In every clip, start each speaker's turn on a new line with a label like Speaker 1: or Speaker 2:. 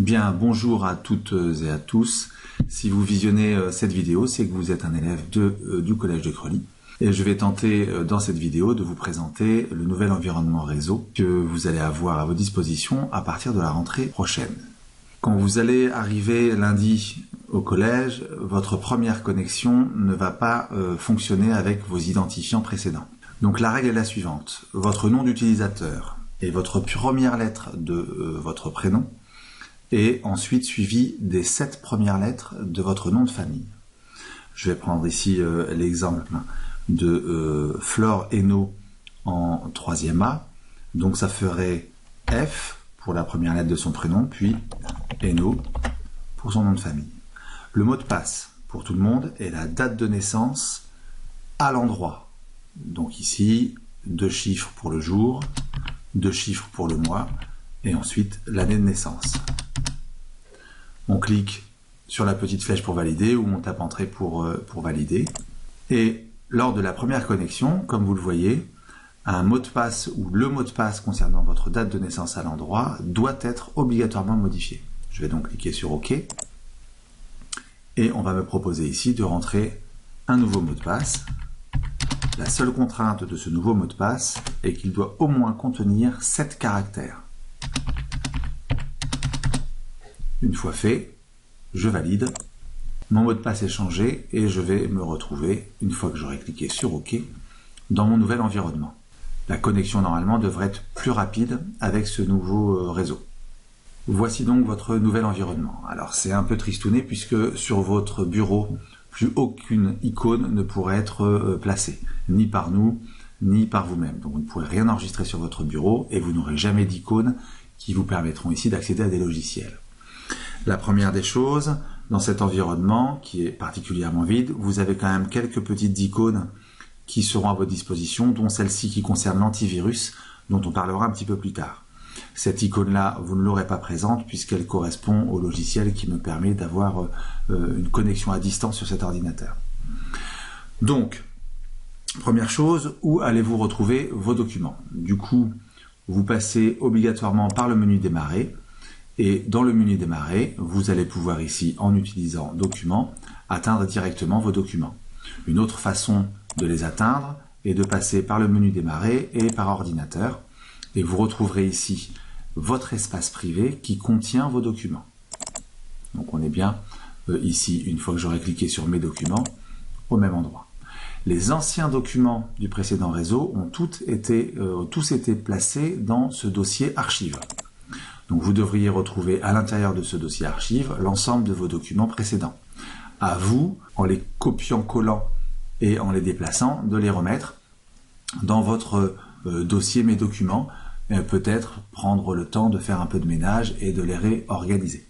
Speaker 1: Bien, bonjour à toutes et à tous. Si vous visionnez cette vidéo, c'est que vous êtes un élève du Collège de Creully. Et je vais tenter dans cette vidéo de vous présenter le nouvel environnement réseau que vous allez avoir à votre disposition à partir de la rentrée prochaine. Quand vous allez arriver lundi au collège, votre première connexion ne va pas fonctionner avec vos identifiants précédents. Donc la règle est la suivante. Votre nom d'utilisateur et votre première lettre de votre prénom et ensuite suivi des 7 premières lettres de votre nom de famille. Je vais prendre ici l'exemple de Flore Hainaut en 3e A. Donc ça ferait F pour la première lettre de son prénom, puis Hainaut pour son nom de famille. Le mot de passe pour tout le monde est la date de naissance à l'endroit. Donc ici, 2 chiffres pour le jour, 2 chiffres pour le mois, et ensuite l'année de naissance. On clique sur la petite flèche pour valider ou on tape entrée pour valider. Et lors de la première connexion, comme vous le voyez, un mot de passe ou le mot de passe concernant votre date de naissance à l'endroit doit être obligatoirement modifié. Je vais donc cliquer sur OK. Et on va me proposer ici de rentrer un nouveau mot de passe. La seule contrainte de ce nouveau mot de passe est qu'il doit au moins contenir 7 caractères. Une fois fait, je valide. Mon mot de passe est changé et je vais me retrouver, une fois que j'aurai cliqué sur OK, dans mon nouvel environnement. La connexion normalement devrait être plus rapide avec ce nouveau réseau. Voici donc votre nouvel environnement. Alors c'est un peu tristouné puisque sur votre bureau, plus aucune icône ne pourrait être placée, ni par nous, ni par vous-même. Donc vous ne pourrez rien enregistrer sur votre bureau et vous n'aurez jamais d'icônes qui vous permettront ici d'accéder à des logiciels. La première des choses, dans cet environnement qui est particulièrement vide, vous avez quand même quelques petites icônes qui seront à votre disposition, dont celle-ci qui concerne l'antivirus, dont on parlera un petit peu plus tard. Cette icône-là, vous ne l'aurez pas présente puisqu'elle correspond au logiciel qui me permet d'avoir une connexion à distance sur cet ordinateur. Donc, première chose, où allez-vous retrouver vos documents? Du coup, vous passez obligatoirement par le menu Démarrer. Et dans le menu Démarrer, vous allez pouvoir ici, en utilisant Documents, atteindre directement vos documents. Une autre façon de les atteindre est de passer par le menu Démarrer et par Ordinateur. Et vous retrouverez ici votre espace privé qui contient vos documents. Donc on est bien ici, une fois que j'aurai cliqué sur Mes documents, au même endroit. Les anciens documents du précédent réseau ont tous été placés dans ce dossier Archives. Donc vous devriez retrouver à l'intérieur de ce dossier archive l'ensemble de vos documents précédents. À vous, en les copiant-collant et en les déplaçant, de les remettre dans votre dossier Mes documents, peut-être prendre le temps de faire un peu de ménage et de les réorganiser.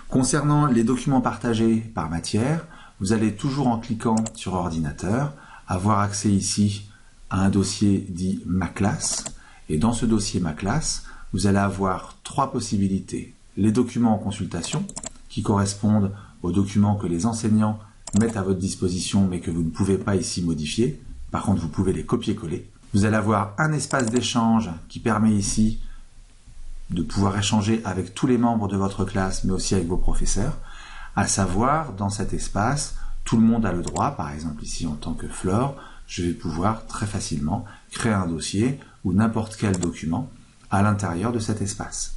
Speaker 1: Concernant les documents partagés par matière, vous allez toujours en cliquant sur Ordinateur avoir accès ici à un dossier dit Ma classe, et dans ce dossier Ma classe, vous allez avoir 3 possibilités. Les documents en consultation, qui correspondent aux documents que les enseignants mettent à votre disposition, mais que vous ne pouvez pas ici modifier. Par contre, vous pouvez les copier-coller. Vous allez avoir un espace d'échange qui permet ici de pouvoir échanger avec tous les membres de votre classe, mais aussi avec vos professeurs. À savoir, dans cet espace, tout le monde a le droit, par exemple ici en tant que Flore, je vais pouvoir très facilement créer un dossier ou n'importe quel document à l'intérieur de cet espace.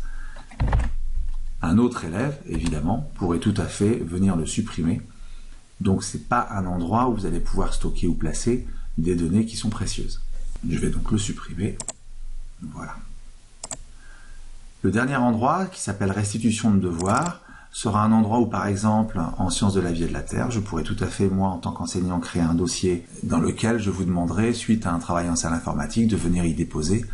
Speaker 1: Un autre élève, évidemment, pourrait tout à fait venir le supprimer. Donc ce n'est pas un endroit où vous allez pouvoir stocker ou placer des données qui sont précieuses. Je vais donc le supprimer. Voilà. Le dernier endroit, qui s'appelle Restitution de devoirs, sera un endroit où, par exemple, en sciences de la vie et de la terre, je pourrais tout à fait, moi, en tant qu'enseignant, créer un dossier dans lequel je vous demanderai, suite à un travail en salle informatique, de venir y déposer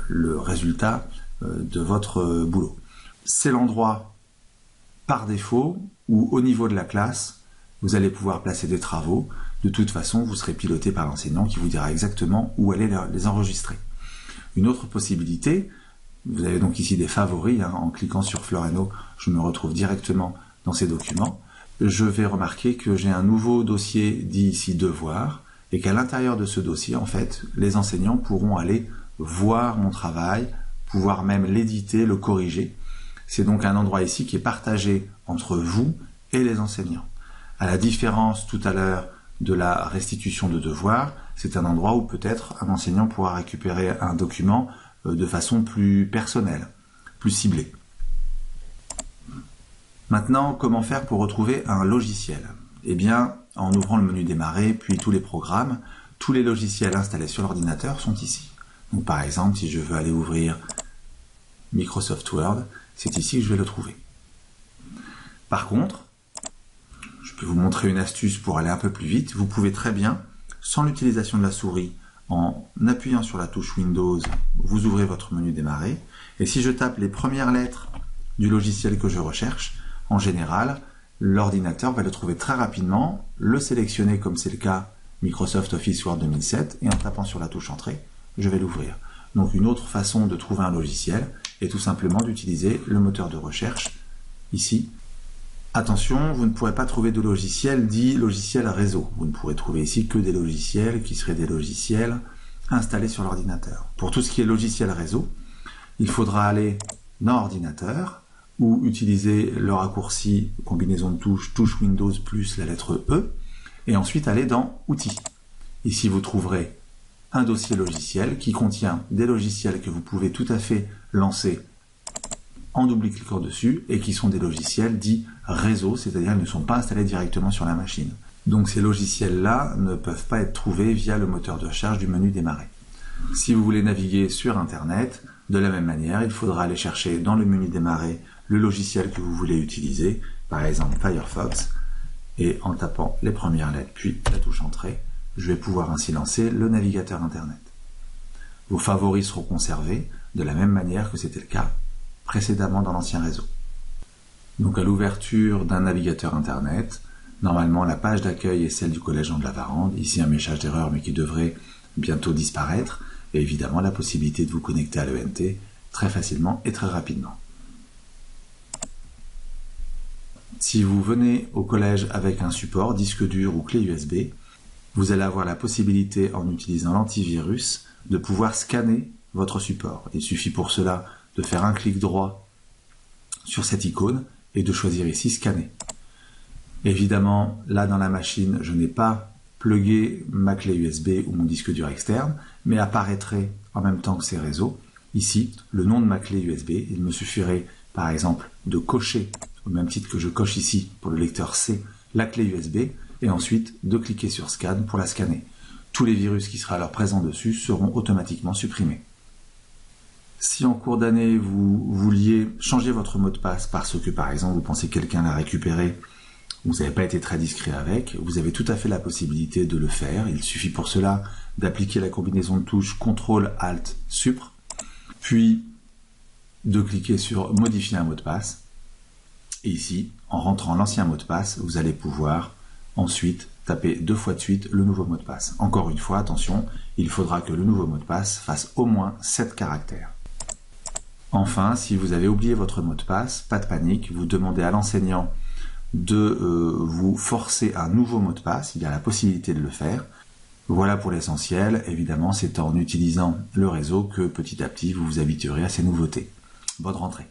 Speaker 1: le résultat de votre boulot. C'est l'endroit par défaut où au niveau de la classe vous allez pouvoir placer des travaux. De toute façon vous serez piloté par l'enseignant qui vous dira exactement où aller les enregistrer. Une autre possibilité, vous avez donc ici des favoris, en cliquant sur Flore Hainaut, je me retrouve directement dans ces documents. Je vais remarquer que j'ai un nouveau dossier dit ici Devoirs et qu'à l'intérieur de ce dossier, en fait, les enseignants pourront aller voir mon travail, pouvoir même l'éditer, le corriger. C'est donc un endroit ici qui est partagé entre vous et les enseignants. À la différence tout à l'heure de la restitution de devoirs, c'est un endroit où peut-être un enseignant pourra récupérer un document de façon plus personnelle, plus ciblée. Maintenant, comment faire pour retrouver un logiciel? Eh bien, en ouvrant le menu démarrer, puis tous les programmes, tous les logiciels installés sur l'ordinateur sont ici. Donc, par exemple, si je veux aller ouvrir Microsoft Word, c'est ici que je vais le trouver. Par contre, je peux vous montrer une astuce pour aller un peu plus vite. Vous pouvez très bien, sans l'utilisation de la souris, en appuyant sur la touche Windows, vous ouvrez votre menu démarrer. Et si je tape les premières lettres du logiciel que je recherche, en général, l'ordinateur va le trouver très rapidement, le sélectionner comme c'est le cas Microsoft Office Word 2007, et en tapant sur la touche Entrée, je vais l'ouvrir. Donc une autre façon de trouver un logiciel est tout simplement d'utiliser le moteur de recherche ici. Attention, vous ne pourrez pas trouver de logiciel dit logiciel réseau. Vous ne pourrez trouver ici que des logiciels qui seraient des logiciels installés sur l'ordinateur. Pour tout ce qui est logiciel réseau, il faudra aller dans Ordinateur ou utiliser le raccourci combinaison de touches, touche Windows plus la lettre E, et ensuite aller dans Outils. Ici, vous trouverez un dossier logiciel qui contient des logiciels que vous pouvez tout à fait lancer en double-cliquant dessus et qui sont des logiciels dits réseau, c'est-à-dire qu'ils ne sont pas installés directement sur la machine. Donc ces logiciels-là ne peuvent pas être trouvés via le moteur de recherche du menu démarrer. Si vous voulez naviguer sur Internet, de la même manière, il faudra aller chercher dans le menu démarrer le logiciel que vous voulez utiliser, par exemple Firefox, et en tapant les premières lettres puis la touche Entrée, je vais pouvoir ainsi lancer le navigateur Internet. Vos favoris seront conservés de la même manière que c'était le cas précédemment dans l'ancien réseau. Donc à l'ouverture d'un navigateur Internet, normalement la page d'accueil est celle du Collège Jean de la Varande, ici un message d'erreur mais qui devrait bientôt disparaître, et évidemment la possibilité de vous connecter à l'ENT très facilement et très rapidement. Si vous venez au collège avec un support, disque dur ou clé USB, vous allez avoir la possibilité, en utilisant l'antivirus, de pouvoir scanner votre support. Il suffit pour cela de faire un clic droit sur cette icône et de choisir ici Scanner. Évidemment, là dans la machine, je n'ai pas plugué ma clé USB ou mon disque dur externe, mais apparaîtrait en même temps que ces réseaux, ici, le nom de ma clé USB. Il me suffirait, par exemple, de cocher, au même titre que je coche ici pour le lecteur C, la clé USB, et ensuite de cliquer sur Scan pour la scanner. Tous les virus qui seraient alors présents dessus seront automatiquement supprimés. Si en cours d'année vous vouliez changer votre mot de passe parce que par exemple vous pensez que quelqu'un l'a récupéré, vous n'avez pas été très discret avec, vous avez tout à fait la possibilité de le faire. Il suffit pour cela d'appliquer la combinaison de touches CTRL-ALT-SUPR, puis de cliquer sur modifier un mot de passe. Et ici, en rentrant l'ancien mot de passe, vous allez pouvoir ensuite taper 2 fois de suite le nouveau mot de passe. Encore une fois, attention, il faudra que le nouveau mot de passe fasse au moins 7 caractères. Enfin, si vous avez oublié votre mot de passe, pas de panique, vous demandez à l'enseignant de vous forcer un nouveau mot de passe, il y a la possibilité de le faire. Voilà pour l'essentiel, évidemment c'est en utilisant le réseau que petit à petit vous vous habituerez à ces nouveautés. Bonne rentrée.